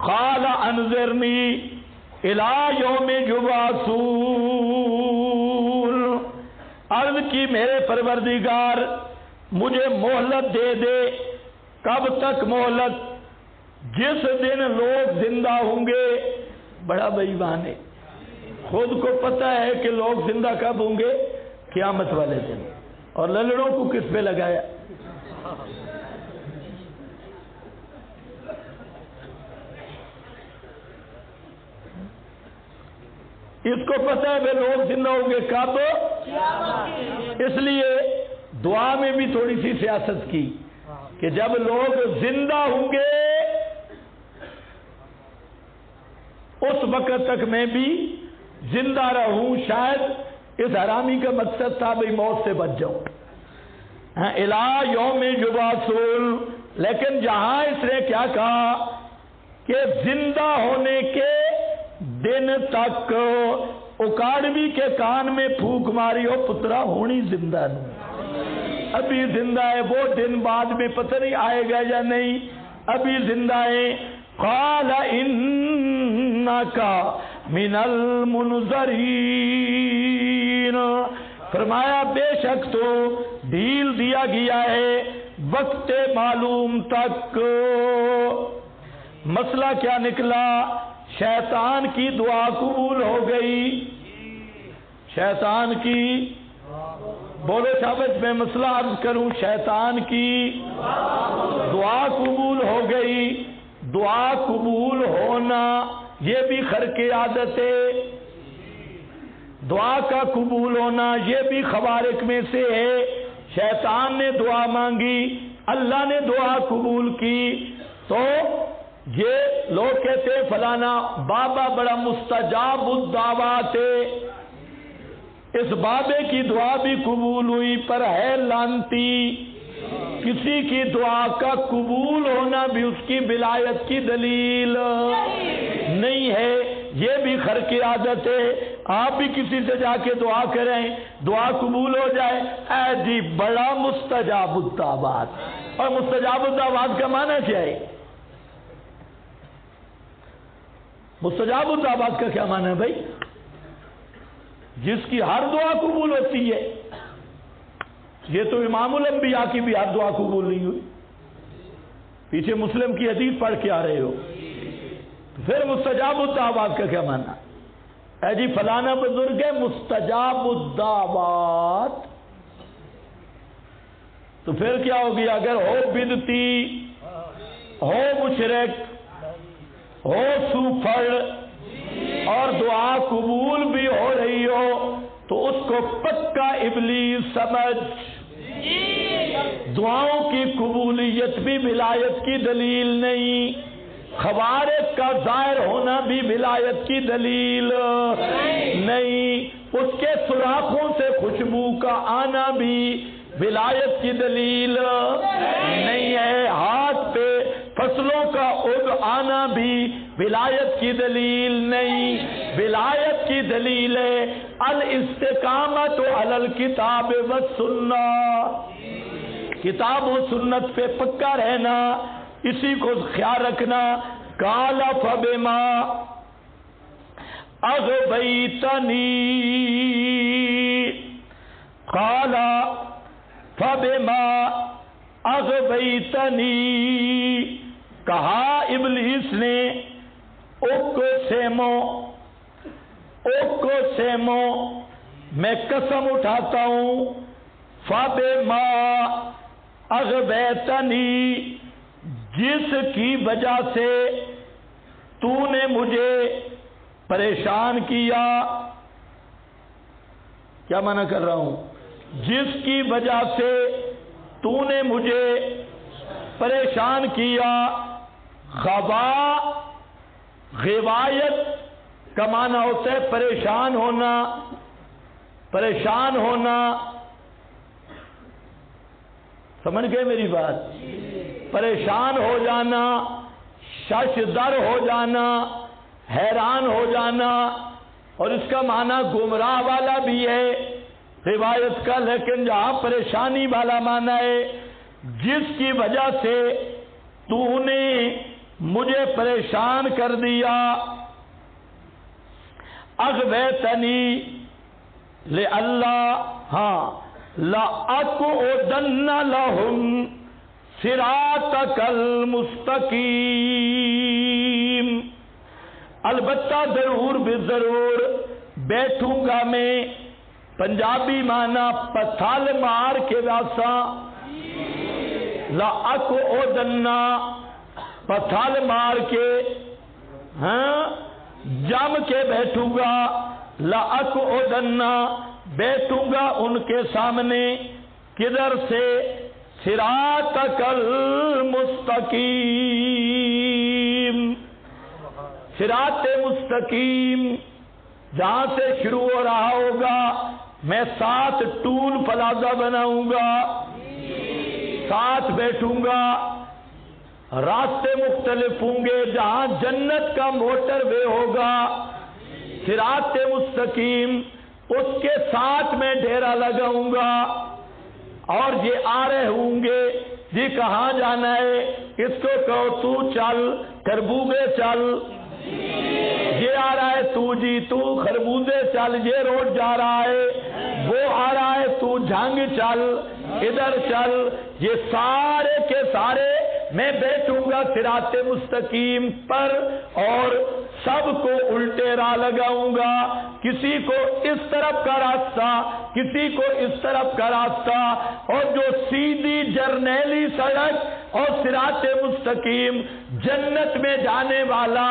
قال انظرنی الی یوم یبعثون، عرض کی میرے پروردگار مجھے مہلت دے دے۔ کب تک مہلت؟ جس دن لوگ زندہ ہوں گے۔ بڑا بے ایمان ہے، خود کو پتہ ہے کہ لوگ زندہ کب ہوں گے؟ قیامت والے دن، اور للڑوں کو کس پہ لگایا؟ اس کو پتہ ہے کہ لوگ زندہ ہوں گے کب؟ اس لیے دعا میں بھی تھوڑی سی سیاست کی کہ جب لوگ زندہ ہوں گے اس وقت تک میں بھی زندہ رہوں۔ شاید اس حرامی کا مقصد تھا بھئی موت سے بچ جاؤں، الی یوم یبعثون، لیکن جہاں اس نے کیا کہا کہ زندہ ہونے کے دن تک اکاڑوی کے کان میں پھونک ماری ہو پترا ہونی زندہ نہیں، ابھی زندہ ہے، وہ دن بعد میں پتہ نہیں آئے گا یا نہیں، ابھی زندہ ہے۔ قال انک من المنظرین، فرمایا بے شک تو ڈھیل دیا گیا ہے وقت معلوم تک۔ مسئلہ کیا نکلا؟ شیطان کی دعا قبول ہو گئی، شیطان کی، بولو شابت میں مسئلہ عرض کروں، شیطان کی دعا قبول ہو گئی۔ دعا قبول ہونا یہ بھی خرق عادت ہے، دعا کا قبول ہونا یہ بھی خوارق میں سے ہے۔ شیطان نے دعا مانگی، اللہ نے دعا قبول کی، تو یہ لوگ کہتے ہیں فلانا بابا بڑا مستجاب الدعوات ہے، اس بابے کی دعا بھی قبول ہوئی، پر ہے لعنتی۔ کسی کی دعا کا قبول ہونا بھی اس کی ولایت کی دلیل نہیں ہے، یہ بھی خرق عادت ہے۔ آپ بھی کسی سے جا کے دعا کریں، دعا قبول ہو جائے، اے جی بڑا مستجاب الدعوات۔ اور مستجاب الدعوات کا معنی کیا ہے؟ مستجاب الدعوات کا کیا معنی ہے بھائی؟ جس کی ہر دعا قبول ہوتی ہے۔ یہ تو امام الانبیاء کی بھی ہر دعا قبول نہیں ہوئی، پیچھے مسلم کی حدیث پڑھ کے آ رہے ہو، تو پھر مستجاب الدعوات کا کیا معنی؟ اے جی فلانا بزرگ ہے مستجاب الدعوات، تو پھر کیا ہوگی؟ اگر ہو بدعتی، ہو مشرک، ہو سوفر، اور دعا قبول بھی ہو رہی ہو تو اس کو پکا ابلیس سمجھ۔ دعاؤں کی قبولیت بھی ولایت کی دلیل نہیں، خوارق کا ظاہر ہونا بھی ولایت کی دلیل نہیں، اس کے سوراخوں سے خوشبو کا آنا بھی ولایت کی دلیل نہیں ہے، ہاتھ پہ فصلوں کا اگ آنا بھی ولایت کی دلیل نہیں۔ ولایت کی دلیل ہے الاستقامت علی الکتاب والسنہ، کتاب و سنت پہ پکا رہنا، اسی کو خیال رکھنا۔ قال فبما اغویتنی، قال فبما اغویتنی، کہا ابلیس نے اوکو میں قسم اٹھاتا ہوں، فبما اغویتنی، جس کی وجہ سے تو نے مجھے پریشان کیا۔ کیا معنی کر رہا ہوں؟ جس کی وجہ سے تو نے مجھے پریشان کیا۔ غوایت کا معنی ہوتا ہے پریشان ہونا، پریشان ہونا، سمجھ گئے میری بات؟ پریشان ہو جانا، شش در ہو جانا، حیران ہو جانا، اور اس کا معنی گمراہ والا بھی ہے روایت کا، لیکن جہاں پریشانی والا معنی ہے، جس کی وجہ سے تو نے مجھے پریشان کر دیا. اغویتنی لِأَلَّا لَأَقْعُدَنَّ لَهُمْ صِرَاطَكَ الْمُسْتَقِيمَ. البتہ ضرور بے ضرور بیٹھوں گا میں. پنجابی معنی پتھل مار کے واسا. لَأَقْعُدَنَّ پتھل مار کے جم کے بیٹھوں گا. لَأَقْعُدَنَّ بیٹھوں گا ان کے سامنے. کدھر سے؟ صراطک المستقیم. صراط مستقیم جہاں سے شروع ہو رہا ہوگا میں 7 ٹول پلازہ بناؤں گا. 7 بیٹھوں گا. راستے مختلف ہوں گے. جہاں جنت کا موٹر وے ہوگا صراط مستقیم اس کے ساتھ میں ڈیرا لگاؤں گا. اور یہ آ رہے ہوں گے جی کہاں جانا ہے؟ اس کو کہو تو چل خربوزے چل. یہ آ رہا ہے تو جی تو خربوزے چل. یہ روڈ جا رہا ہے. وہ آ رہا ہے تو جھنگ چل ادھر چل. یہ سارے کے سارے میں بیٹھوں گا صراط مستقیم پر اور سب کو الٹے راہ لگاؤں گا. کسی کو اس طرف کا راستہ کسی کو اس طرف کا راستہ. اور جو سیدھی جرنیلی سڑک اور صراط مستقیم جنت میں جانے والا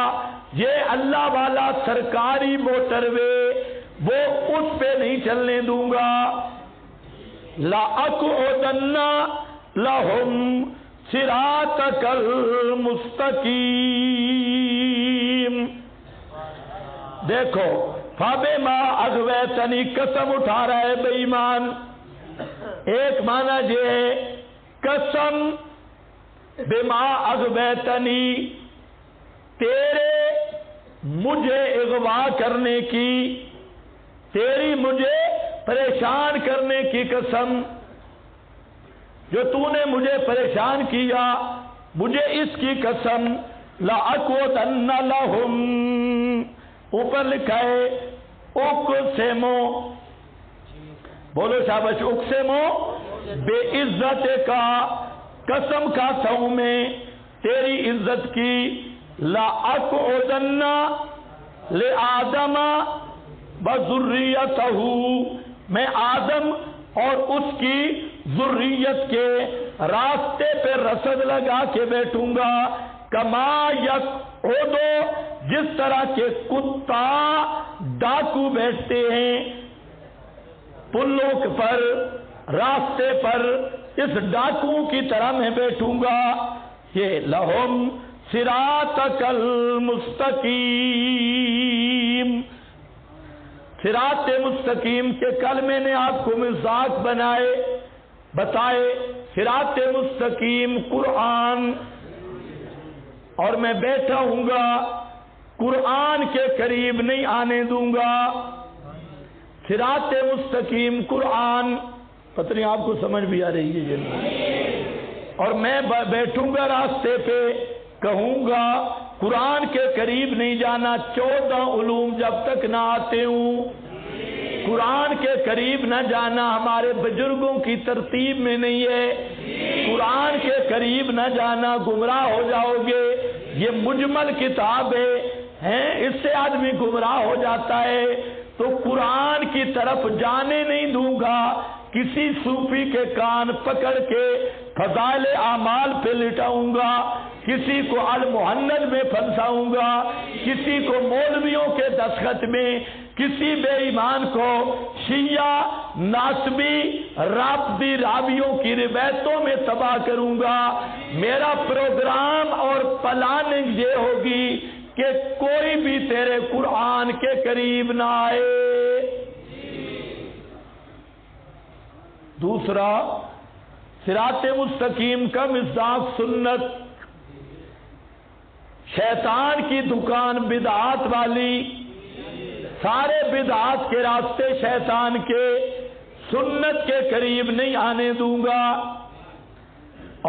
یہ اللہ والا سرکاری موٹر وے وہ اس پہ نہیں چلنے دوں گا. لَأَقْعُدَنَّ لَهُمْ صراطک المستقیم. دیکھو فَبِمَا أَغْوَيْتَنِی قسم اٹھا رہا ہے بے ایمان. ایک معنی یہ ہے قسم بما اغویتنی تیرے مجھے اغوا کرنے کی تیری مجھے پریشان کرنے کی قسم. جو تو نے مجھے پریشان کیا مجھے اس کی قسم. لَأَقْعُدَنَّ لَهُمْ اوپر لکھا ہے اقسمو. بولو شاباش. اقسمو بے عزت کا قسم کھاتا ہوں میں تیری عزت کی. لَأَقْعُدَنَّ لِآدَمَ وَذُرِّيَّتَهُ میں آدم اور اس کی ذریت کے راستے پہ رسد لگا کے بیٹھوں گا. کما یقعد جس طرح کے کتا ڈاکو بیٹھتے ہیں پلوں پر راستے پر اس ڈاکوؤں کی طرح میں بیٹھوں گا. یہ لہم صراطک المستقیم. صراط مستقیم کے کل میں نے آپ کو مزاق بتائے. صراط مستقیم قرآن اور میں بیٹھا ہوں گا قرآن کے قریب نہیں آنے دوں گا. صراط مستقیم قرآن پتہ نہیں آپ کو سمجھ بھی آ رہی ہے یہ. اور میں بیٹھوں گا راستے پہ کہوں گا قرآن کے قریب نہیں جانا. 14 علوم جب تک نہ آتے ہوں قرآن کے قریب نہ جانا ہمارے بزرگوں کی ترتیب میں نہیں ہے. قرآن کے قریب نہ جانا گمراہ ہو جاؤ گے. یہ مجمل کتاب ہے اس سے آدمی گمراہ ہو جاتا ہے. تو قرآن کی طرف جانے نہیں دوں گا. کسی صوفی کے کان پکڑ کے فضائل اعمال پہ لٹاؤں گا. کسی کو المحند میں پھنساؤں گا. کسی کو مولویوں کے دستخط میں کسی بے ایمان کو شیعہ ناسبی رافضی راویوں کی روایتوں میں تباہ کروں گا. میرا پروگرام اور پلاننگ یہ ہوگی کہ کوئی بھی تیرے قرآن کے قریب نہ آئے. دوسرا صراط مستقیم کا مصداق سنت. شیطان کی دکان بدعات والی سارے بدعات کے راستے شیطان کے سنت کے قریب نہیں آنے دوں گا.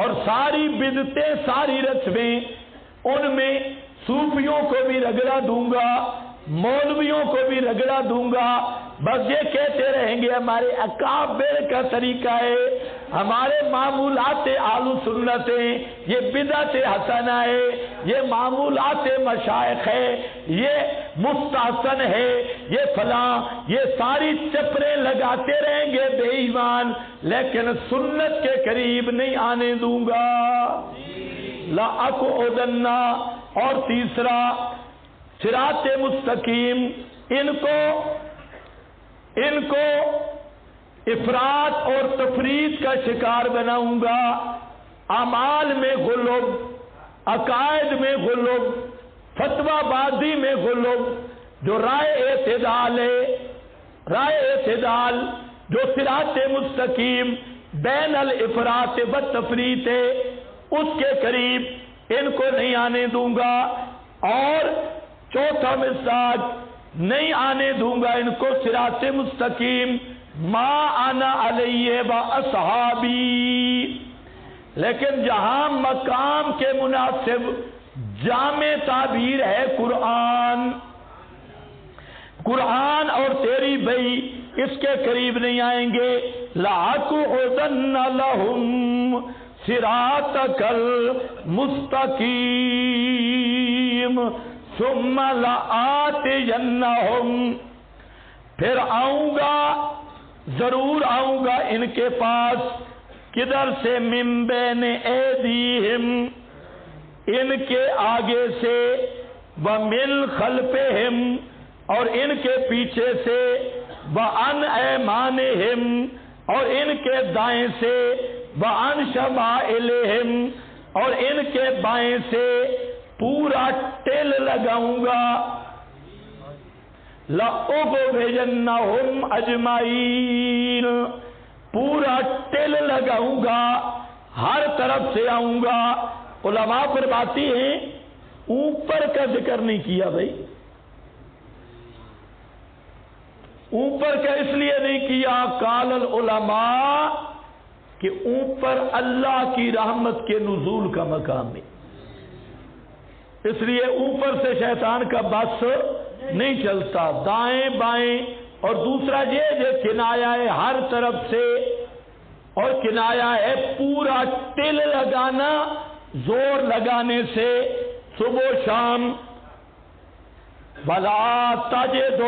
اور ساری بدعتیں ساری رسمیں ان میں صوفیوں کو بھی رگڑا دوں گا، مولویوں کو بھی رگڑا دوں گا، بس یہ کہتے رہیں گے ہمارے اکابر کا طریقہ ہے، ہمارے معمولات اہل سنت ہیں، یہ بدعت حسنہ ہے، یہ معمولات مشائخ ہے، یہ مستحسن ہے، یہ فلاں، یہ ساری چپریں لگاتے رہیں گے بے ایمان، لیکن سنت کے قریب نہیں آنے دوں گا۔ لا اقعدن، اور تیسرا صراط مستقیم، ان کو افراط اور تفریط کا شکار بناؤں گا، اعمال میں غلو، عقائد میں غلو، فتویٰ بازی میں غلو، جو رائے اعتدال ہے، رائے اعتدال جو صراط مستقیم بین الافراط والتفریط ہے، اس کے قریب ان کو نہیں آنے دوں گا۔ اور چوتھا مزاج، نہیں آنے دوں گا ان کو صراط مستقیم ما انا علیہ و اصحابی، لیکن جہاں مقام کے مناسب جامع تعبیر ہے قرآن اور تیری بھئی، اس کے قریب نہیں آئیں گے۔ لَأَقْعُدَنَّ لَهُمْ صِرَاطَكَ الْمُسْتَقِيمَ ثُمَّ لَآتِيَنَّهُمْ، پھر آؤں گا، ضرور آؤں گا ان کے پاس، کدھر سے؟ مِن بین ایدیہم، ان کے آگے سے، وَمِن خلفہم، اور ان کے پیچھے سے، وَعَنْ ایمانہم، اور ان کے دائیں سے، وَعَنْ شمائلہم، اور ان کے بائیں سے، پورا ٹیل لگاؤں گا۔ لَأُغْوِيَنَّهُمْ أَجْمَعِينَ، پورا ٹیل لگاؤں گا، ہر طرف سے آؤں گا۔ علماء فرماتی ہیں اوپر کا ذکر نہیں کیا بھائی، اوپر کا اس لیے نہیں کیا، قال العلماء، کہ اوپر اللہ کی رحمت کے نزول کا مقام ہے، اس لیے اوپر سے شیطان کا بس نہیں چلتا، دائیں بائیں۔ اور دوسرا یہ جو کنایا ہے ہر طرف سے، اور کنایا ہے پورا ٹل لگانا، زور لگانے سے، صبح و شام۔ وَلَا تَجِدُ،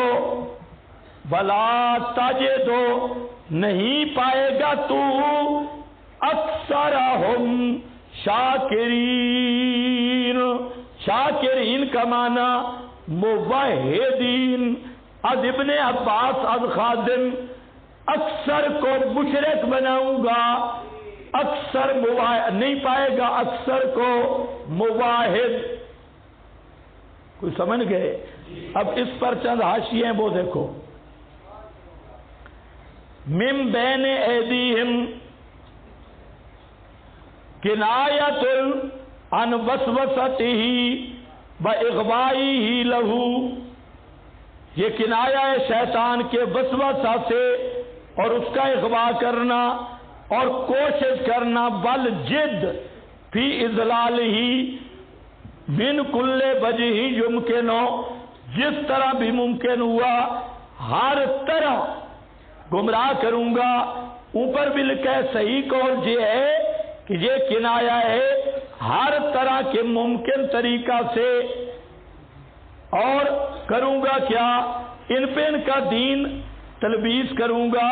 وَلَا تَجِدُ، نہیں پائے گا تو اکثرہم شاکرین، شاکرین کا معنی موحدین۔ از ابن عباس از خادم، اکثر کو مشرک بناؤں گا، اکثر نہیں پائے گا اکثر کو موحد۔ کوئی سمجھ گئے؟ اب اس پر چند حاشیے ہیں، وہ دیکھو۔ من بین ایدیہم کنایۃ عن وسوستہ و اغوائہ لہ، یہ کنایا ہے شیطان کے وسوسہ سے اور اس کا اغوا کرنا اور کوشش کرنا، بل جد فی اضلالہ من کل وجہ یمکن، جس طرح بھی ممکن ہوا ہر طرح گمراہ کروں گا۔ اوپر بھی لکھا ہے، صحیح قول یہ ہے کہ یہ کنایا ہے ہر طرح کے ممکن طریقہ سے، اور کروں گا کیا؟ ان پہ ان کا دین تلبیس کروں گا۔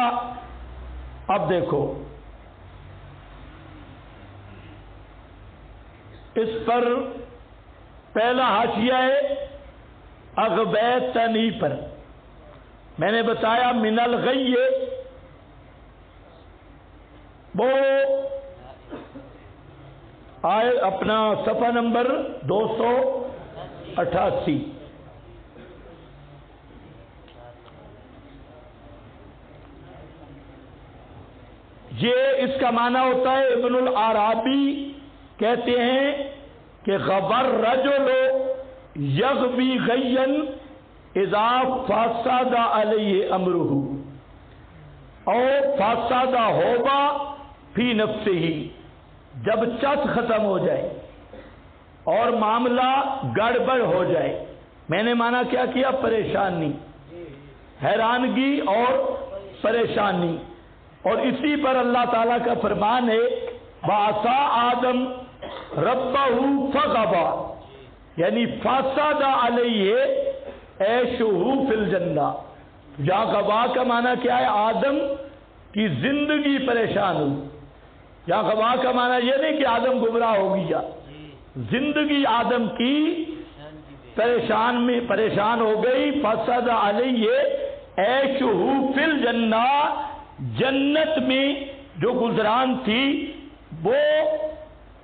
اب دیکھو اس پر پہلا حاشیہ ہے اغویتنی پر، میں نے بتایا من الغی، وہ آئے اپنا صفحہ نمبر 288۔ یہ اس کا معنی ہوتا ہے، ابن العرابی کہتے ہیں کہ غبر رجل یغوی غین اذا فسد علیہ امرہ، او فسد ہوبا فی نفسہ، جب چت ختم ہو جائے اور معاملہ گڑبڑ ہو جائے. میں نے مانا کیا کیا؟ پریشانی، حیرانگی اور پریشانی. اور اسی پر اللہ تعالیٰ کا فرمان ہے وَعَصَىٰ آدم رَبَّهُ فَغَوَىٰ، یعنی فَسَدَ عَلَيْهِ عَيْشُهُ فِي الْجَنَّةِ. جہاں غوا کا معنی کیا ہے؟ آدم کی زندگی پریشان ہوئی. یہاں غوا کا معنی یہ نہیں کہ آدم گمراہ ہو گیا، زندگی آدم کی پریشان ہو گئی. فسد علیہ عیشہ فی الجنہ، جنت میں جو گزران تھی وہ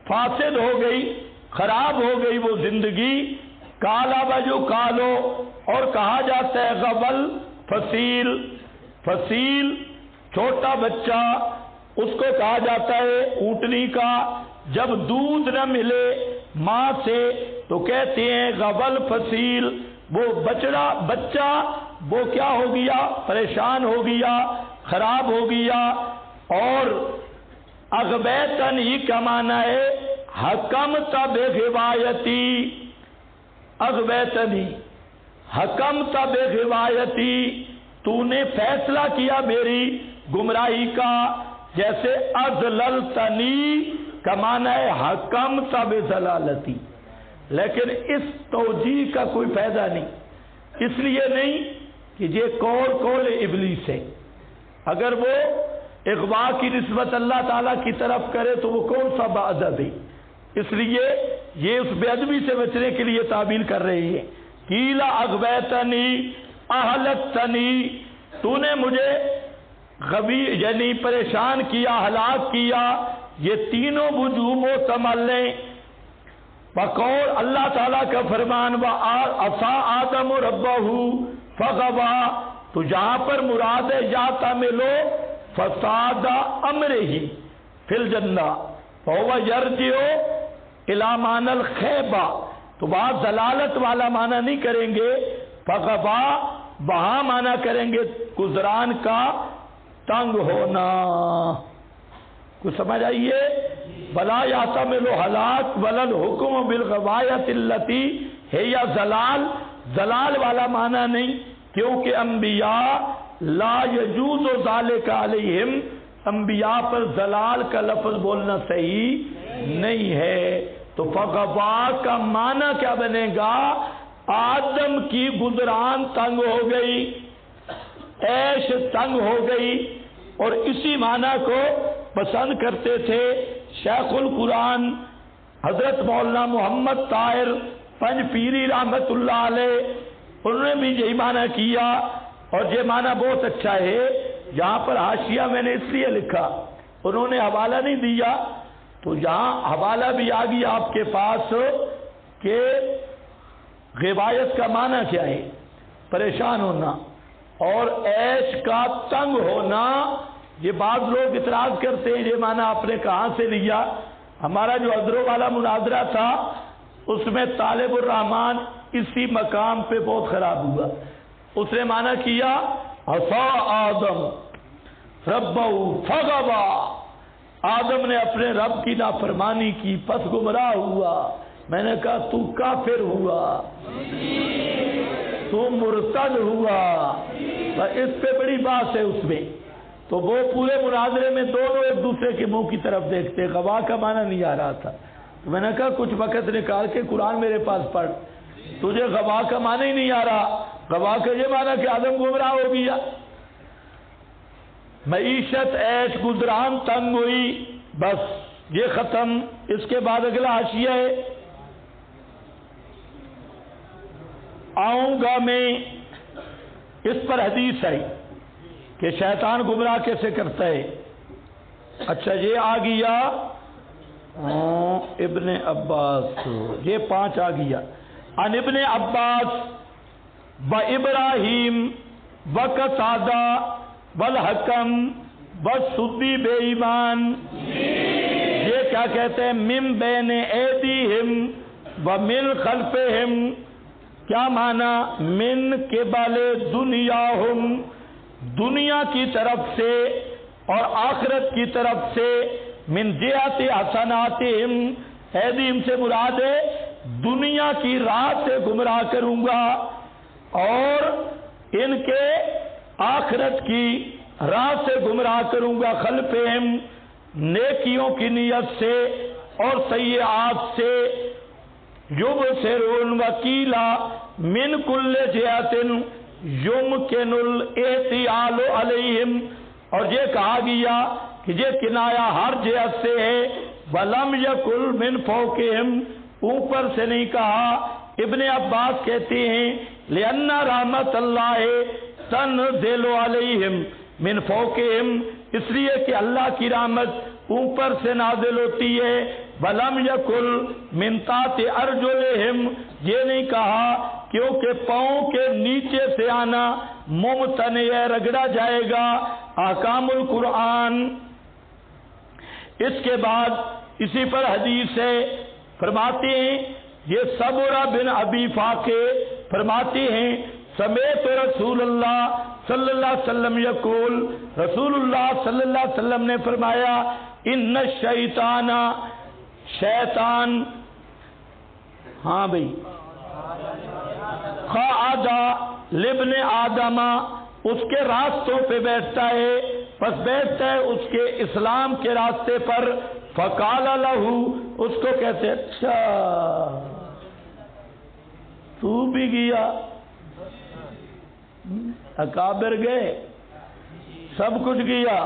فاسد ہو گئی، خراب ہو گئی وہ زندگی. کالا بجو کالو، اور کہا جاتا ہے غول فصیل. فصیل چھوٹا بچہ، اس کو کہا جاتا ہے اونٹنی کا. جب دودھ نہ ملے ماں سے تو کہتے ہیں غول فصیل. وہ بچہ وہ کیا ہو گیا؟ پریشان ہو گیا، خراب ہو گیا. اور اغبیتنی کا معنی ہے حکمت بغوایتی. اغبیتنی حکمت بغوایتی، تو نے فیصلہ کیا میری گمراہی کا. جیسے اضللتنی کا معنی ہے حکمت بضلالتی، لیکن اس توجیہ کا کوئی فائدہ نہیں. اس لیے نہیں کہ یہ قول ابلیس ہے. اگر وہ اغوا کی نسبت اللہ تعالیٰ کی طرف کرے تو وہ کون سا باادب ہے؟ اس لیے یہ اس بے ادبی سے بچنے کے لیے تعبیر کر رہی ہے. قیلا اغویتنی اہلکتنی، تو نے مجھے غبی یعنی پریشان کیا، ہلاک کیا. یہ تینوں وجوہ محتمل ہیں. بقول اللہ تعالیٰ کا فرمان وَعَصَىٰ آدَمُ رَبَّهُ فَغَوَىٰ، تو جہاں پر مراد ہے جاتا ملو فساد امرہ فی الجنہ فهو یرجع الی معنی الخیبہ. تو وہاں ضلالت والا معنی نہیں کریں گے، فغوا وہاں معنی کریں گے گزران کا تنگ ہونا. کچھ سمجھ آئیے؟ بلا یحتمل ہلاک ولل حکم بالغوایت التی ہے یا زلال والا معنی نہیں، کیونکہ انبیاء لا یجوز ذالک علیہم، انبیاء پر زلال کا لفظ بولنا صحیح نہیں ہے. تو فغوا کا معنی کیا بنے گا؟ آدم کی گزران تنگ ہو گئی، عیش تنگ ہو گئی. اور اسی معنی کو پسند کرتے تھے شیخ القرآن حضرت مولانا محمد طاہر پنج پیری رحمت اللہ علیہ. انہوں نے بھی یہی معنی کیا، اور یہ معنی بہت اچھا ہے. یہاں پر حاشیہ میں نے اس لیے لکھا، انہوں نے حوالہ نہیں دیا، تو یہاں حوالہ بھی آ گیا آپ کے پاس کہ غوایت کا معنی کیا ہے؟ پریشان ہونا، اور عیش کا تنگ ہونا. یہ بعض لوگ اعتراض کرتے ہیں یہ معنی آپ نے کہاں سے لیا؟ ہمارا جو ادرو والا مناظرہ تھا اس میں طالب الرحمان اسی مقام پہ بہت خراب ہوا. اس نے معنی کیا عصا آدم ربہ فغوا، آدم نے اپنے رب کی نافرمانی کی پس گمراہ ہوا. میں نے کہا تو کافر ہوا، تو مرتد ہوا. اس پہ بڑی بات ہے اس میں. تو وہ پورے مناظرے میں دونوں ایک دوسرے کے منہ کی طرف دیکھتے. غوا کا معنی نہیں آ رہا تھا. تو میں نے کہا کچھ وقت نکال کے قرآن میرے پاس پڑھ، تجھے غوا کا معنی ہی نہیں آ رہا. غوا کا یہ معنی کہ آدم گمراہ ہو گیا. معیشت عیش گزران تنگ ہوئی، بس یہ ختم. اس کے بعد اگلا حاشیہ ہے آؤں گا میں. اس پر حدیث ہے کہ شیطان گمراہ کیسے کرتا ہے. اچھا یہ آ گیا ابن عباس، یہ 5 آ گیا. عن ابن عباس و ابراہیم و قتادہ والحکم والسدی بے ایمان. یہ کیا کہتے ہیں؟ من بین ایدیہم و من خلفہم. کیا معنی؟ من قبل دنیاہم، دنیا کی طرف سے اور آخرت کی طرف سے. من جہت حسناتہم، ایدیہم سے مراد ہے دنیا کی راہ سے گمراہ کروں گا اور ان کے آخرت کی راہ سے گمراہ کروں گا، خلفہم نیکیوں کی نیت سے اور سیئات سے، یبصرون وکیلا من کل جہت یمکن الاحتیال علیہم، اور یہ کہا گیا کہ یہ کنایا ہر جہت سے ہے، ولم یکل من فوقہم، اوپر سے نہیں کہا۔ ابن عباس کہتے ہیں لأن رحمت اللہ تنزل علیہم من فوقہم، اس لیے کہ اللہ کی رحمت اوپر سے نازل ہوتی ہے، ولم یکل من تحت ارجلہم، یہ نہیں کہا کیونکہ پاؤں کے نیچے سے آنا ممتنع ہے، رگڑا جائے گا۔ احکام القرآن۔ اس کے بعد اسی پر حدیث ہے، فرماتے ہیں یہ صبر بن ابی فاقے فرماتے ہیں سمیت رسول اللہ صلی اللہ علیہ وسلم یقول، رسول اللہ صلی اللہ علیہ وسلم نے فرمایا ان الشیطان، شیطان، ہاں بھئی، قعد لابن آدم، اس کے راستوں پہ بیٹھتا ہے، پس بیٹھتا ہے اس کے اسلام کے راستے پر، فقال لہو، اس کو کہتے اچھا تو بھی گیا، اکابر گئے، سب کچھ گیا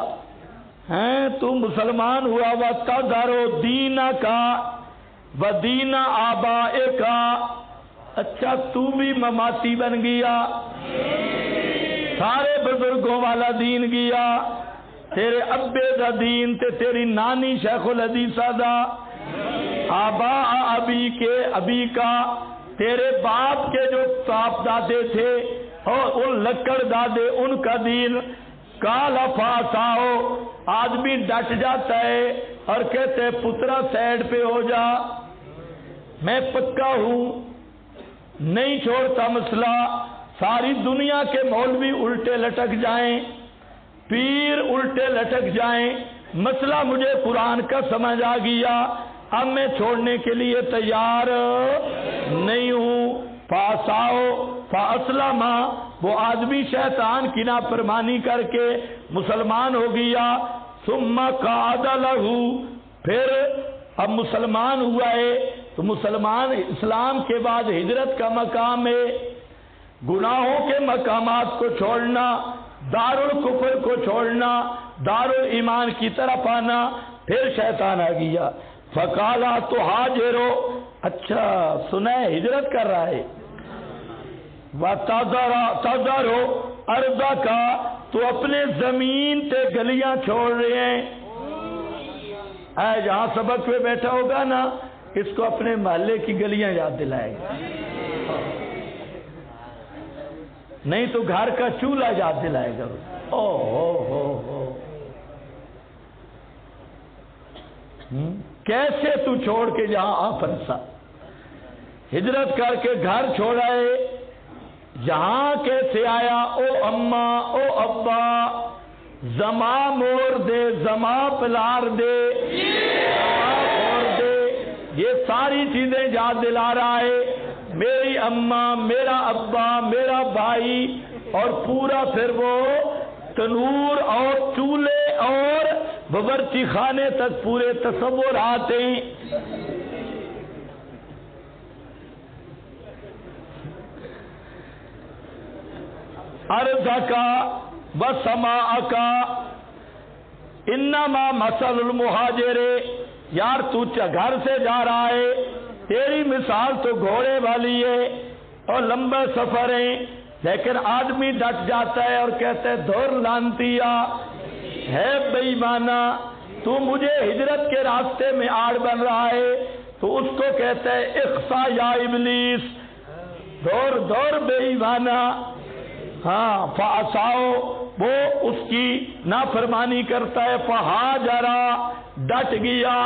ہیں، تو مسلمان ہوا، وَتَذَرُ دِينَكَ وَدِينَ آبَائِكَ، اچھا تو بھی مماتی بن گیا، سارے بزرگوں والا دین گیا، تیرے ابے دا دین تے تیری نانی شیخ الحدیثہ دا، آبا ابی کے ابی کا، تیرے باپ کے جو باپ دادے تھے اور ان لکڑ دادے ان کا دین، کالا فاساؤ، آدمی ڈٹ جاتا ہے اور کہتے ہیں پترا سائڈ پہ ہو جا، میں پکا ہوں، نہیں چھوڑتا مسئلہ، ساری دنیا کے مولوی الٹے لٹک جائیں، پیر الٹے لٹک جائیں، مسئلہ مجھے قرآن کا سمجھ آ گیا، اب میں چھوڑنے کے لیے تیار نہیں ہوں۔ فاساؤ فاسلم، وہ آدمی شیطان کی نافرمانی کر کے مسلمان ہو گیا، ثم قعد لہو، پھر اب مسلمان ہوا ہے، تو مسلمان اسلام کے بعد ہجرت کا مقام ہے، گناہوں کے مقامات کو چھوڑنا، دار الکفر کو چھوڑنا، دار الایمان کی طرف آنا، پھر شیطان آ گیا، فقالا تو حاجرو، اچھا سنا ہے ہجرت کر رہا ہے، وَتَذَرُ أَرْضَكَ، تو اپنے زمین تے گلیاں چھوڑ رہے ہیں، اے جہاں سبق پہ بیٹھا ہوگا نا، اس کو اپنے محلے کی گلیاں یاد دلائے گا، نہیں تو گھر کا چولہا یاد دلائے گا، او ہو کیسے تو چھوڑ کے جہاں آ پھنسا، ہجرت کر کے گھر چھوڑائے، یہاں کیسے آیا، او اماں او ابا، زما مور دے، زما پلار دے، زما خور دے، یہ ساری چیزیں یاد دلا رہا ہے، میری اماں، میرا ابا، میرا بھائی، اور پورا پھر وہ تنور اور چولہے اور باورچی خانے تک پورے تصورات ہیں۔ ارضکا وسماءکا انما مثل المہاجر، یار تو گھر سے جا رہا ہے، تیری مثال تو گھوڑے والی ہے اور لمبا سفر ہے، لیکن آدمی ڈٹ جاتا ہے اور کہتا ہے دور لانتیا ہے بے ایمانہ، تو مجھے ہجرت کے راستے میں آڑ بن رہا ہے، تو اس کو کہتا ہے اخسا یا ابلیس، دور دور بے ایمانہ، ہاں فاساؤ، وہ اس کی نافرمانی کرتا ہے، فہاجرا، ڈٹ گیا،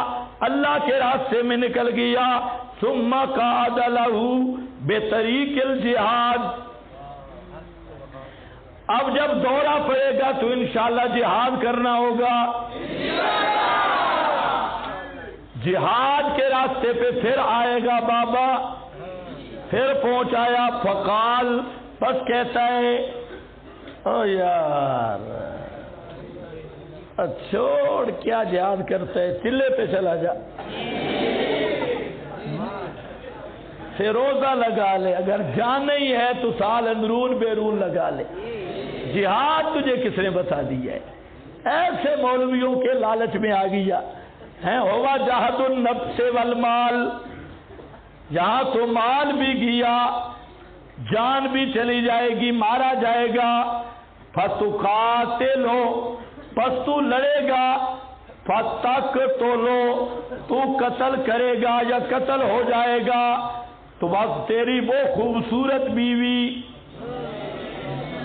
اللہ کے راستے میں نکل گیا، ثم قعد لہو بطریق الجہاد، اب جب دورہ پڑے گا تو انشاءاللہ جہاد کرنا ہوگا، جہاد کے راستے پہ پھر آئے گا بابا، پھر پہنچایا فقال، بس کہتا ہے او یار چھوڑ، کیا جہاد کرتا ہے، چلے پہ چلا جا، روزہ لگا لے، اگر جان نہیں ہے تو سال اندرون بیرون لگا لے، جہاد تجھے کس نے بتا دیا ہے؟ ایسے مولویوں کے لالچ میں آ گیا ہے، ہوا جہاد النفس والمال، یہاں تو مال بھی گیا، جان بھی چلی جائے گی، مارا جائے گا، فتقاتلو، پس تو لڑے گا، فتقتلو، تو قتل کرے گا یا قتل ہو جائے گا، تو بس تیری وہ خوبصورت بیوی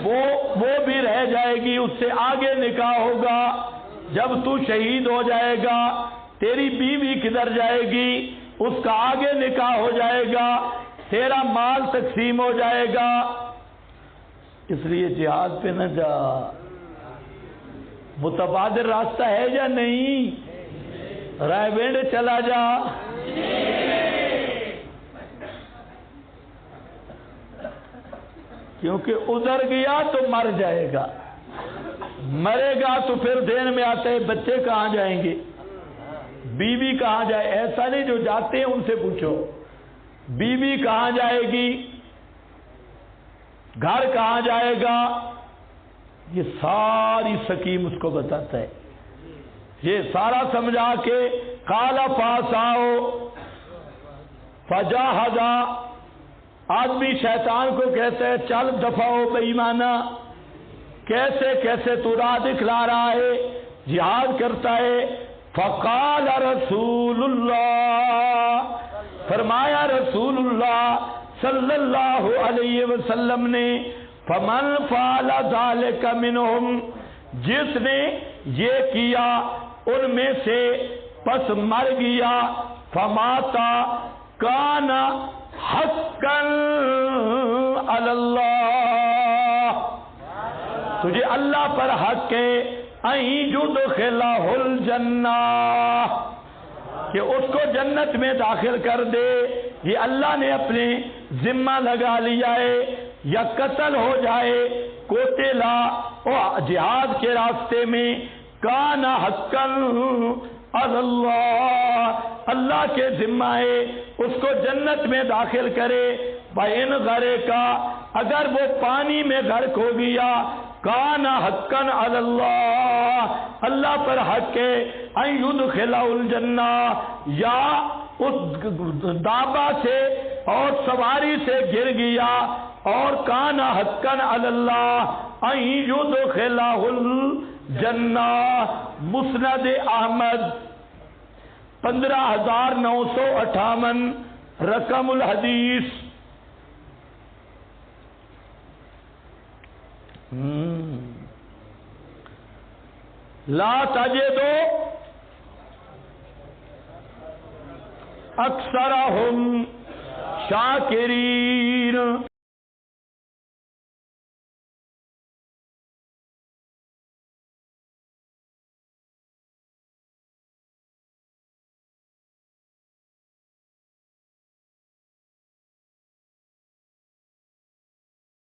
وہ بھی رہ جائے گی، اس سے آگے نکاح ہوگا، جب تو شہید ہو جائے گا تیری بیوی کدھر جائے گی، اس کا آگے نکاح ہو جائے گا، تیرا مال تقسیم ہو جائے گا، اس لیے جہاد پہ نہ جا، متبادل راستہ ہے یا نہیں؟ رائے بینڈ چلا جا، کیونکہ ادھر گیا تو مر جائے گا، مرے گا تو پھر دین میں آتے ہیں بچے کہاں جائیں گے، بیوی کہاں جائے، ایسا نہیں جو جاتے ہیں ان سے پوچھو، بیوی کہاں جائے گی، گھر کہاں جائے گا، یہ ساری سکیم اس کو بتاتا ہے، یہ سارا سمجھا کے قال فاساؤ فجاہدا، آدمی شیطان کو کہتا ہے چل دفع ہو بے ایمانہ، کیسے کیسے تو راہ دکھلا رہا ہے، جہاد کرتا ہے، فقال رسول اللہ، فرمایا رسول اللہ صلی اللہ علیہ وسلم نے، فمن فعل ذلک منہم، جس نے یہ کیا ان میں سے، پس مر گیا، فماتا کان حقا علی اللہ، تجھے اللہ پر حق ہے، ان یدخلہ الجنہ، کہ اس کو جنت میں داخل کر دے، یہ اللہ نے اپنے ذمہ لگا لیا ہے، یا قتل ہو جائے، قتلا جہاد کے راستے میں، کان حقا علی اللہ، اللہ کے ذمہ ہے اس کو جنت میں داخل کرے، بین غرے کا، اگر وہ پانی میں غرق ہو گیا، کان حقا علی اللہ، اللہ پر حق ہے، ان یدخلہ الجنہ، یا اس دابہ سے اور سواری سے گر گیا، اور کان حقا علی اللہ ان یدخلہ الجنہ، مسند احمد 15958 رقم الحدیث۔ لا تجدو اکثرہم شاکرین،